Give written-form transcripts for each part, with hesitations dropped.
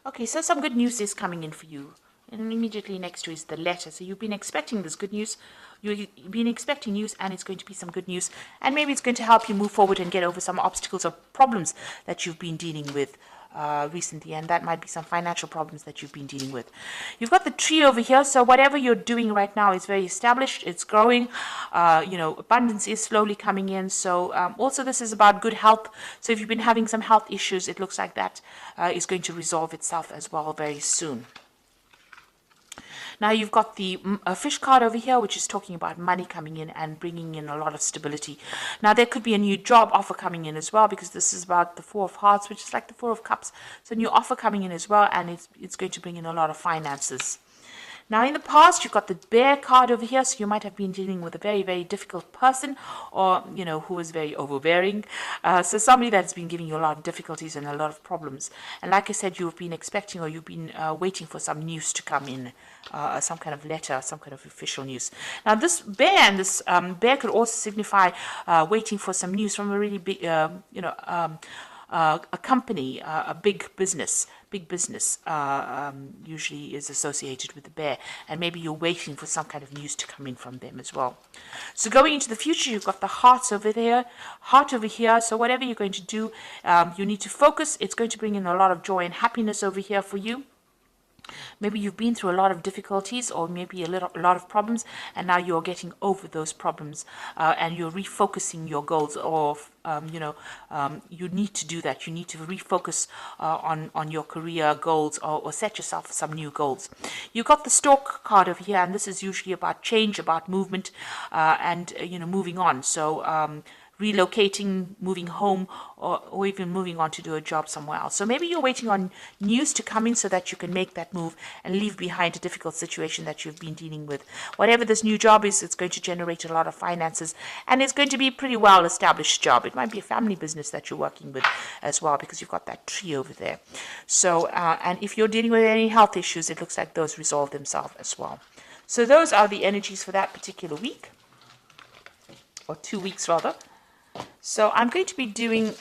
Okay, so some good news is coming in for you. And immediately next to is the letter. So you've been expecting this good news. You've been expecting news, and it's going to be some good news. And maybe it's going to help you move forward and get over some obstacles or problems that you've been dealing with recently. And that might be some financial problems that you've been dealing with. You've got the tree over here. So whatever you're doing right now is very established. It's growing. Abundance is slowly coming in. So also this is about good health. So if you've been having some health issues, it looks like that is going to resolve itself as well very soon. Now you've got the fish card over here, which is talking about money coming in and bringing in a lot of stability. Now there could be a new job offer coming in as well, because this is about the Four of Hearts, which is like the Four of Cups. So a new offer coming in as well, and it's going to bring in a lot of finances. Now, in the past, you've got the bear card over here, so you might have been dealing with a very, very difficult person, or, who was very overbearing. So somebody that's been giving you a lot of difficulties and a lot of problems. And like I said, you've been expecting, or you've been waiting for some news to come in, some kind of letter, some kind of official news. Now, this bear and this bear could also signify waiting for some news from a really big, a company, a big business usually is associated with the bear, and maybe you're waiting for some kind of news to come in from them as well. So going into the future, you've got the heart over here. So whatever you're going to do, you need to focus. It's going to bring in a lot of joy and happiness over here for you. Maybe you've been through a lot of difficulties, or maybe a lot of problems, and now you're getting over those problems, and you're refocusing your goals. Or you need to do that. You need to refocus on your career goals, or set yourself some new goals. You got the Stork card over here, and this is usually about change, about movement, and moving on. So relocating, moving home, or even moving on to do a job somewhere else. So maybe you're waiting on news to come in so that you can make that move and leave behind a difficult situation that you've been dealing with. Whatever this new job is, it's going to generate a lot of finances, and it's going to be a pretty well-established job. It might be a family business that you're working with as well, because you've got that tree over there. So, and if you're dealing with any health issues, it looks like those resolve themselves as well. So those are the energies for that particular week, or 2 weeks rather. So I'm going to be doing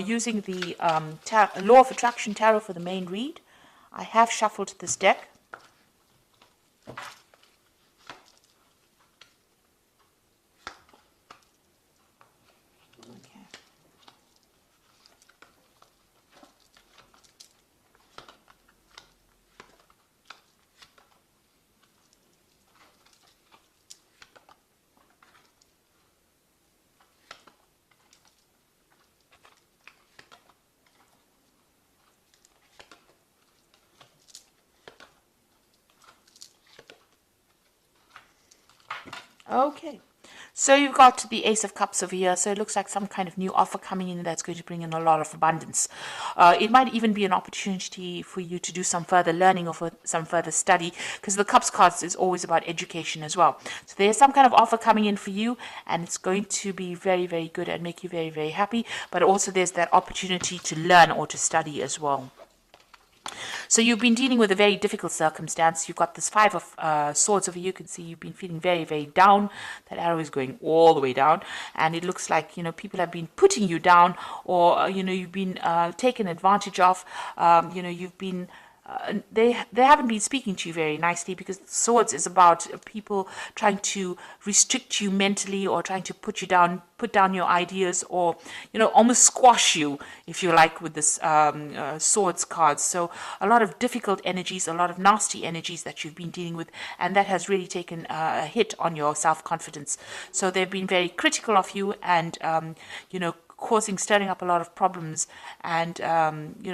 using the Law of Attraction Tarot for the main read. I have shuffled this deck. Okay, so you've got the Ace of Cups over here. So it looks like some kind of new offer coming in that's going to bring in a lot of abundance. It might even be an opportunity for you to do some further learning or for some further study, because the Cups cards is always about education as well. So there's some kind of offer coming in for you, and it's going to be very, very good and make you very, very happy. But also there's that opportunity to learn or to study as well. So you've been dealing with a very difficult circumstance. You've got this Five of Swords over here. You can see you've been feeling very, very down. That arrow is going all the way down. And it looks like, people have been putting you down, or, you've been taken advantage of. You've been... they haven't been speaking to you very nicely, because Swords is about people trying to restrict you mentally, or trying to put down your ideas, or almost squash you, if you like, with this Swords card. So a lot of difficult energies, a lot of nasty energies that you've been dealing with, and that has really taken a hit on your self-confidence. So they've been very critical of you, and stirring up a lot of problems, and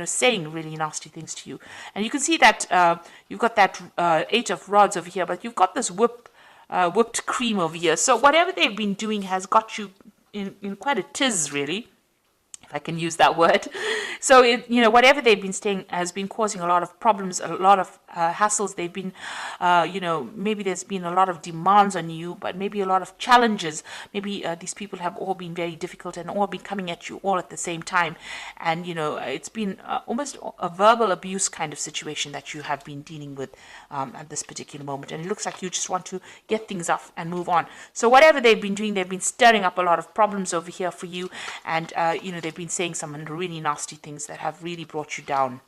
saying really nasty things to you. And you can see that you've got that Eight of Rods over here, but you've got this whipped cream over here. So whatever they've been doing has got you in quite a tiz, really, if I can use that word. So whatever they've been saying has been causing a lot of problems, a lot of hassles. They've been, maybe there's been a lot of demands on you, but maybe a lot of challenges. Maybe these people have all been very difficult and all been coming at you all at the same time. And, it's been almost a verbal abuse kind of situation that you have been dealing with at this particular moment. And it looks like you just want to get things off and move on. So whatever they've been doing, they've been stirring up a lot of problems over here for you. And, they've been saying some really nasty things that have really brought you down.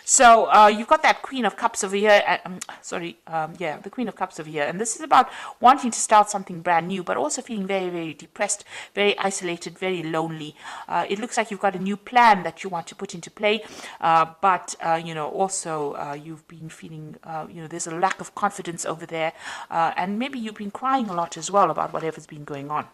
So you've got that Queen of Cups over here. The Queen of Cups over here. And this is about wanting to start something brand new, but also feeling very, very depressed, very isolated, very lonely. It looks like you've got a new plan that you want to put into play, but also you've been feeling, there's a lack of confidence over there, and maybe you've been crying a lot as well about whatever's been going on.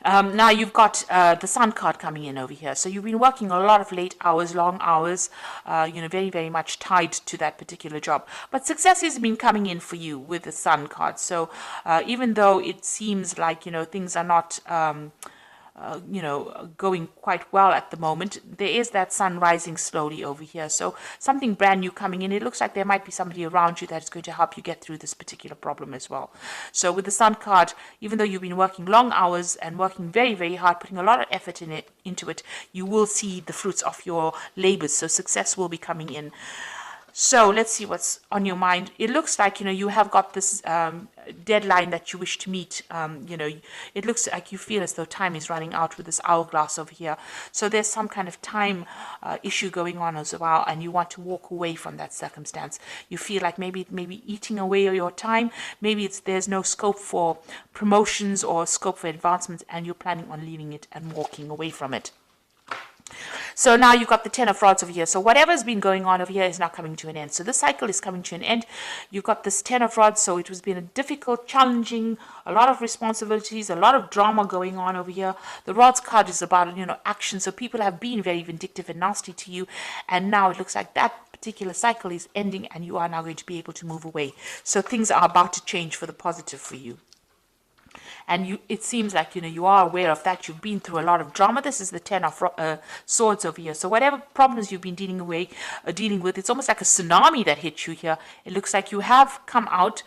Now you've got the Sun card coming in over here. So you've been working a lot of late hours, long hours, very, very much tied to that particular job. But success has been coming in for you with the Sun card. So even though it seems like, things are not going quite well at the moment, there is that sun rising slowly over here. So something brand new coming in. It looks like there might be somebody around you that is going to help you get through this particular problem as well. So with the Sun card, even though you've been working long hours and working very, very hard, putting a lot of effort into it, you will see the fruits of your labors. So success will be coming in. So let's see what's on your mind. It looks like, you have got this deadline that you wish to meet. It looks like you feel as though time is running out with this hourglass over here. So there's some kind of time issue going on as well, and you want to walk away from that circumstance. You feel like maybe eating away your time. Maybe there's no scope for promotions or scope for advancements, and you're planning on leaving it and walking away from it. So now you've got the Ten of Rods over here. So whatever's been going on over here is now coming to an end. So this cycle is coming to an end. You've got this Ten of Rods. So it has been a difficult, challenging, a lot of responsibilities, a lot of drama going on over here. The Rods card is about, action. So people have been very vindictive and nasty to you. And now it looks like that particular cycle is ending and you are now going to be able to move away. So things are about to change for the positive for you. And it seems like, you are aware of that. You've been through a lot of drama. This is the Ten of Swords over here. So whatever problems you've been dealing with, it's almost like a tsunami that hit you here. It looks like you have come out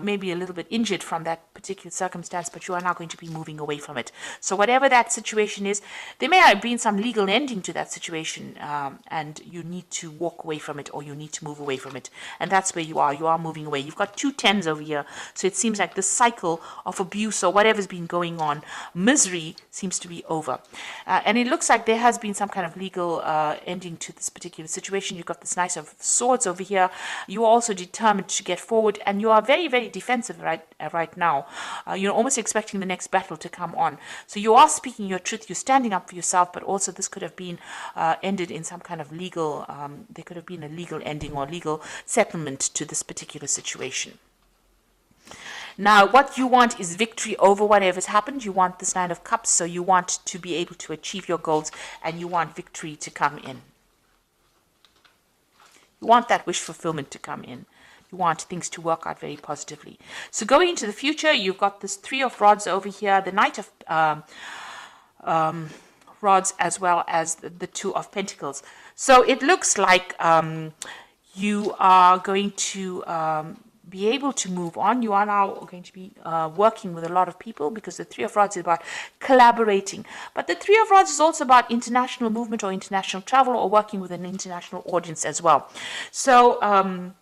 maybe a little bit injured from that particular circumstance, but you are now going to be moving away from it. So whatever that situation is, there may have been some legal ending to that situation, and you need to walk away from it, or you need to move away from it. And that's where you are. You are moving away. You've got 2 tens over here. So it seems like the cycle of abuse or whatever's been going on, misery, seems to be over. And it looks like there has been some kind of legal ending to this particular situation. You've got this Knight of Swords over here. You are also determined to get forward, and you are very, very defensive right now. You're almost expecting the next battle to come on. So you are speaking your truth. You're standing up for yourself, but also this could have been ended in some kind of legal, there could have been a legal ending or legal settlement to this particular situation. Now, what you want is victory over whatever's happened. You want this Nine of Cups, so you want to be able to achieve your goals, and you want victory to come in. You want that wish fulfillment to come in. You want things to work out very positively. So going into the future, you've got this Three of Rods over here, the Knight of Rods, as well as the Two of Pentacles. So it looks like you are going to be able to move on. You are now going to be working with a lot of people, because the Three of Rods is about collaborating. But the Three of Rods is also about international movement or international travel, or working with an international audience as well. So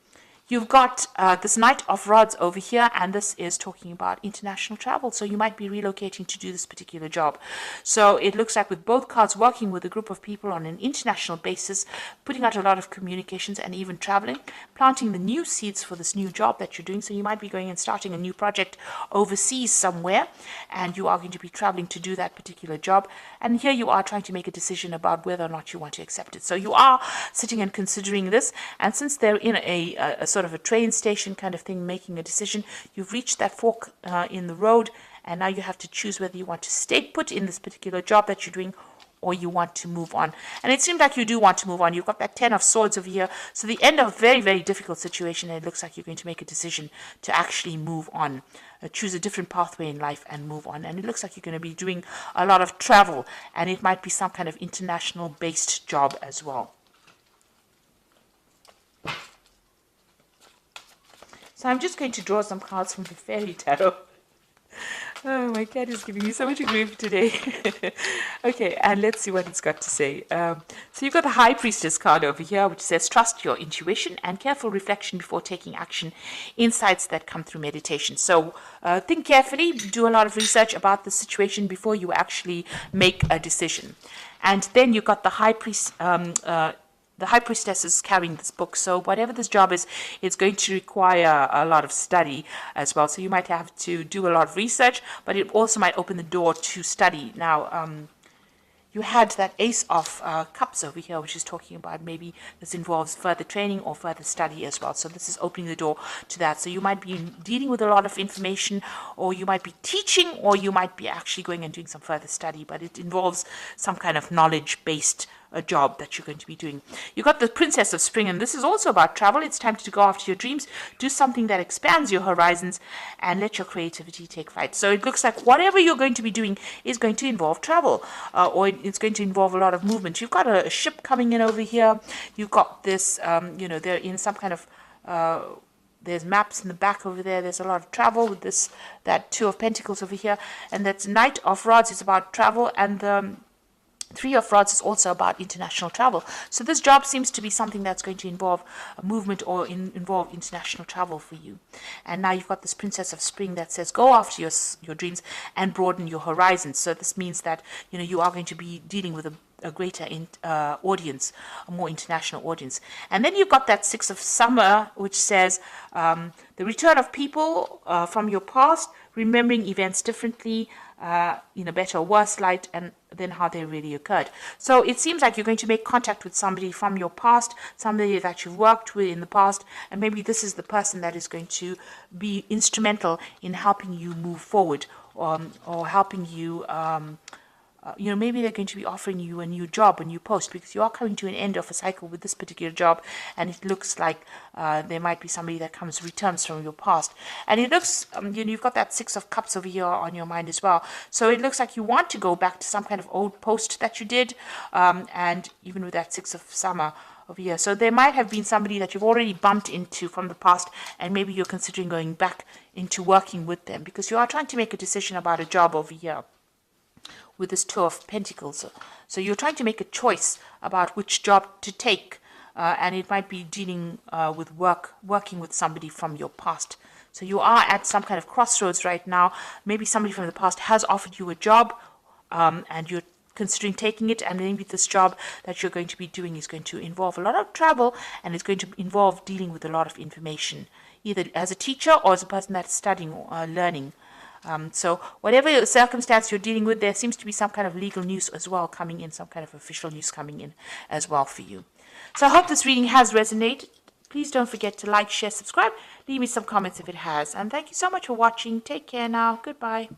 you've got this Knight of Rods over here, and this is talking about international travel. So you might be relocating to do this particular job. So it looks like with both cards, working with a group of people on an international basis, putting out a lot of communications and even traveling, planting the new seeds for this new job that you're doing. So you might be going and starting a new project overseas somewhere, and you are going to be traveling to do that particular job. And here you are trying to make a decision about whether or not you want to accept it. So you are sitting and considering this, and since they're in a sort of a train station kind of thing, making a decision, you've reached that fork in the road, and now you have to choose whether you want to stay put in this particular job that you're doing, or you want to move on. And it seems like you do want to move on. You've got that Ten of Swords over here. So the end of a very, very difficult situation, and it looks like you're going to make a decision to actually move on, choose a different pathway in life and move on. And it looks like you're going to be doing a lot of travel, and it might be some kind of international based job as well. So I'm just going to draw some cards from the Fairy Tarot. Oh, my cat is giving me so much grief today. Okay, and let's see what it's got to say. So you've got the High Priestess card over here, which says, trust your intuition and careful reflection before taking action. Insights that come through meditation. So think carefully, do a lot of research about the situation before you actually make a decision. And then you've got the High Priest the High Priestess is carrying this book, so whatever this job is, it's going to require a lot of study as well. So you might have to do a lot of research, but it also might open the door to study. Now, you had that Ace of Cups over here, which is talking about maybe this involves further training or further study as well. So this is opening the door to that. So you might be dealing with a lot of information, or you might be teaching, or you might be actually going and doing some further study, but it involves some kind of knowledge-based job that you're going to be doing. You got the Princess of Spring, and this is also about travel. It's time to go after your dreams, do something that expands your horizons, and let your creativity take flight. So it looks like whatever you're going to be doing is going to involve travel, or it's going to involve a lot of movement. You've got a ship coming in over here. You've got this, they're in some kind of there's maps in the back over there. There's a lot of travel with that Two of Pentacles over here, and that's Knight of Rods is about travel, and the Three of Rods is also about international travel. So this job seems to be something that's going to involve a movement or involve international travel for you. And now you've got this Princess of Spring that says go after your dreams and broaden your horizons. So this means that you are going to be dealing with a greater audience, a more international audience. And then you've got that Six of Summer, which says the return of people from your past, remembering events differently, in a better or worse light, and then how they really occurred. So it seems like you're going to make contact with somebody from your past, somebody that you've worked with in the past, and maybe this is the person that is going to be instrumental in helping you move forward, or helping you maybe they're going to be offering you a new job, a new post, because you are coming to an end of a cycle with this particular job, and it looks like there might be somebody that returns from your past. And it looks, you've got that Six of Cups over here on your mind as well. So it looks like you want to go back to some kind of old post that you did, and even with that Six of Summer over here. So there might have been somebody that you've already bumped into from the past, and maybe you're considering going back into working with them, because you are trying to make a decision about a job over here with this Two of Pentacles. So you're trying to make a choice about which job to take, and it might be dealing with working with somebody from your past. So you are at some kind of crossroads right now. Maybe somebody from the past has offered you a job, and you're considering taking it, and maybe this job that you're going to be doing is going to involve a lot of travel, and it's going to involve dealing with a lot of information, either as a teacher or as a person that's studying or learning. So whatever circumstance you're dealing with, there seems to be some kind of legal news as well coming in, some kind of official news coming in as well for you. So I hope this reading has resonated. Please don't forget to like, share, subscribe. Leave me some comments if it has. And thank you so much for watching. Take care now. Goodbye.